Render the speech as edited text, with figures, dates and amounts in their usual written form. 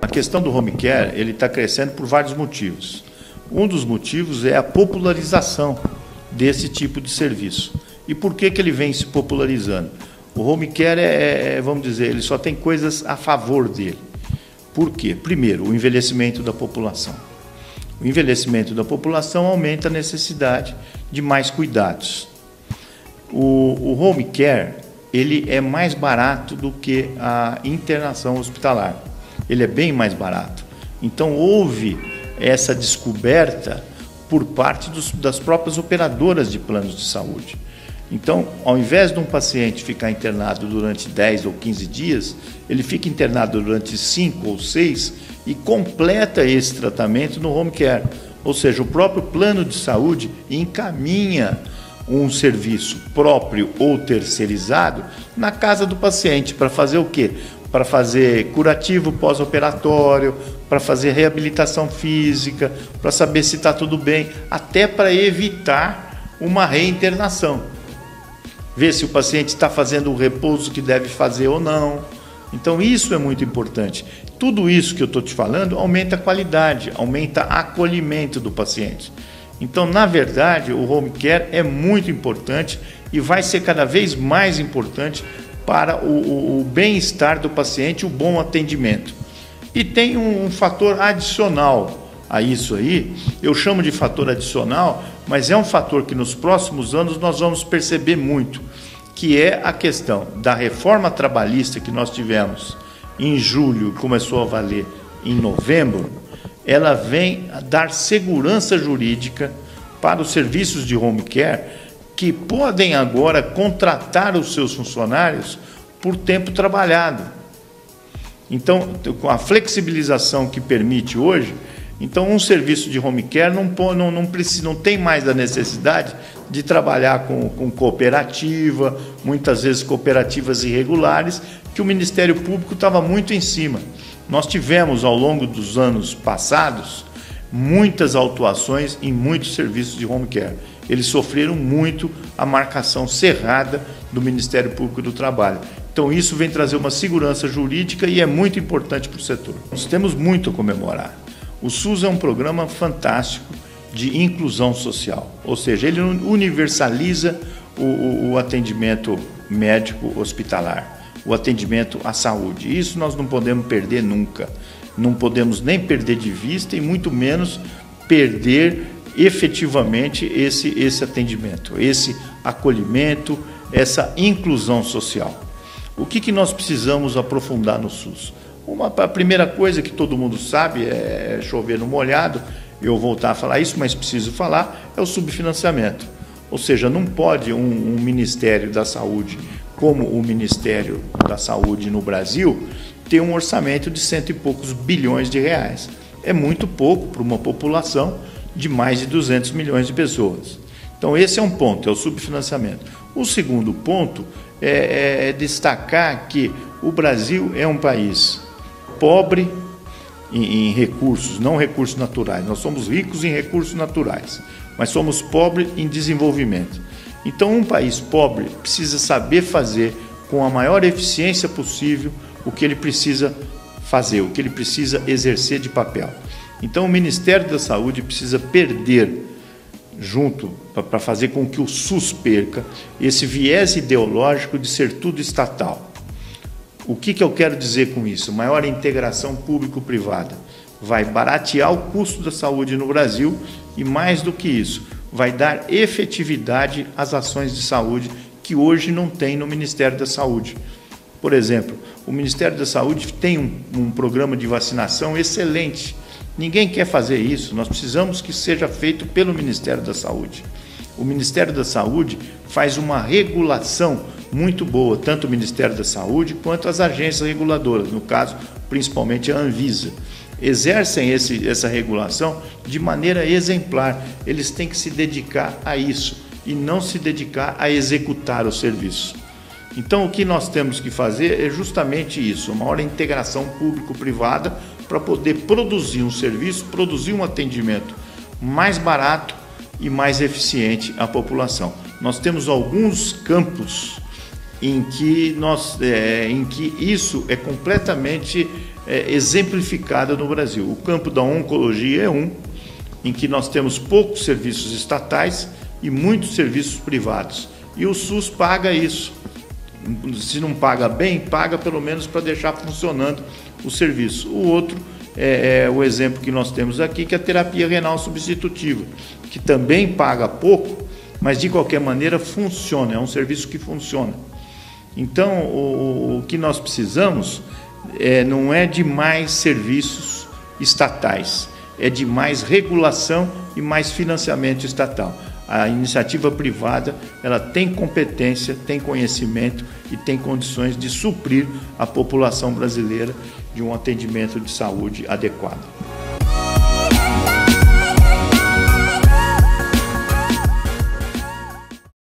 A questão do home care, ele está crescendo por vários motivos. Um dos motivos é a popularização desse tipo de serviço. E por que ele vem se popularizando? O home care vamos dizer, ele só tem coisas a favor dele. Por quê? Primeiro, o envelhecimento da população. O envelhecimento da população aumenta a necessidade de mais cuidados. O home care, ele é mais barato do que a internação hospitalar. Ele é bem mais barato. Então, houve essa descoberta por parte das próprias operadoras de planos de saúde. Então, ao invés de um paciente ficar internado durante 10 ou 15 dias, ele fica internado durante 5 ou 6 e completa esse tratamento no home care. Ou seja, o próprio plano de saúde encaminha um serviço próprio ou terceirizado na casa do paciente para fazer o quê? Para fazer curativo pós-operatório, para fazer reabilitação física, para saber se está tudo bem, até para evitar uma reinternação. Ver se o paciente está fazendo o repouso que deve fazer ou não. Então isso é muito importante. Tudo isso que eu estou te falando aumenta a qualidade, aumenta o acolhimento do paciente. Então, na verdade, o home care é muito importante e vai ser cada vez mais importante para o bem-estar do paciente, o bom atendimento. E tem um fator adicional a isso aí, eu chamo de fator adicional, mas é um fator que nos próximos anos nós vamos perceber muito, que é a questão da reforma trabalhista que nós tivemos em julho, começou a valer em novembro. Ela vem dar segurança jurídica para os serviços de home care que podem agora contratar os seus funcionários por tempo trabalhado. Então, com a flexibilização que permite hoje, então um serviço de home care não tem mais a necessidade de trabalhar com cooperativa, muitas vezes cooperativas irregulares, que o Ministério Público estava muito em cima. Nós tivemos, ao longo dos anos passados, muitas autuações em muitos serviços de home care. Eles sofreram muito a marcação cerrada do Ministério Público do Trabalho. Então, isso vem trazer uma segurança jurídica e é muito importante para o setor. Nós temos muito a comemorar. O SUS é um programa fantástico de inclusão social, ou seja, ele universaliza o atendimento médico hospitalar, o atendimento à saúde. Isso nós não podemos perder nunca. Não podemos nem perder de vista e muito menos perder efetivamente esse atendimento, esse acolhimento, essa inclusão social. O que nós precisamos aprofundar no SUS? A primeira coisa que todo mundo sabe é chover no molhado, eu voltar a falar isso, mas preciso falar, é o subfinanciamento. Ou seja, não pode um Ministério da Saúde, como o Ministério da Saúde no Brasil, ter um orçamento de 100 e poucos bilhões de reais. É muito pouco para uma população de mais de 200 milhões de pessoas. Então esse é um ponto, é o subfinanciamento. O segundo ponto é destacar que o Brasil é um país pobre em recursos, não recursos naturais. Nós somos ricos em recursos naturais, mas somos pobres em desenvolvimento. Então um país pobre precisa saber fazer com a maior eficiência possível o que ele precisa fazer, o que ele precisa exercer de papel. Então o Ministério da Saúde precisa perder, junto, para fazer com que o SUS perca, esse viés ideológico de ser tudo estatal. O que eu quero dizer com isso? Maior integração público-privada. Vai baratear o custo da saúde no Brasil e, mais do que isso, vai dar efetividade às ações de saúde que hoje não tem no Ministério da Saúde. Por exemplo, o Ministério da Saúde tem um programa de vacinação excelente. Ninguém quer fazer isso, nós precisamos que seja feito pelo Ministério da Saúde. O Ministério da Saúde faz uma regulação muito boa, tanto o Ministério da Saúde quanto as agências reguladoras, no caso, principalmente a Anvisa. Exercem essa regulação de maneira exemplar. Eles têm que se dedicar a isso e não se dedicar a executar o serviço. Então, o que nós temos que fazer é justamente isso, uma maior integração público-privada para poder produzir um serviço, produzir um atendimento mais barato e mais eficiente à população. Nós temos alguns campos em que isso é completamente exemplificada no Brasil. O campo da oncologia é um, em que nós temos poucos serviços estatais e muitos serviços privados. E o SUS paga isso. Se não paga bem, paga pelo menos para deixar funcionando o serviço. O outro é o exemplo que nós temos aqui, que é a terapia renal substitutiva, que também paga pouco, mas de qualquer maneira funciona, é um serviço que funciona. Então, o que nós precisamos não é de mais serviços estatais, é de mais regulação e mais financiamento estatal. A iniciativa privada, ela tem competência, tem conhecimento e tem condições de suprir a população brasileira de um atendimento de saúde adequado.